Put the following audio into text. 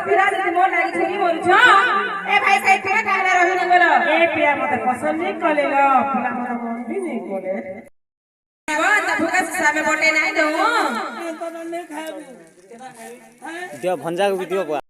पिरा जति मोर लागि छोरी मोर छ ए भाई कई पिरा काहे रहिन बोलो ए पिया मते पसंद नहीं कले ल फुला मते मन भी नहीं कले वो त भुका सामे बोटे नाही दऊ तो नहीं खाए त्यो भन्जाको भिडियो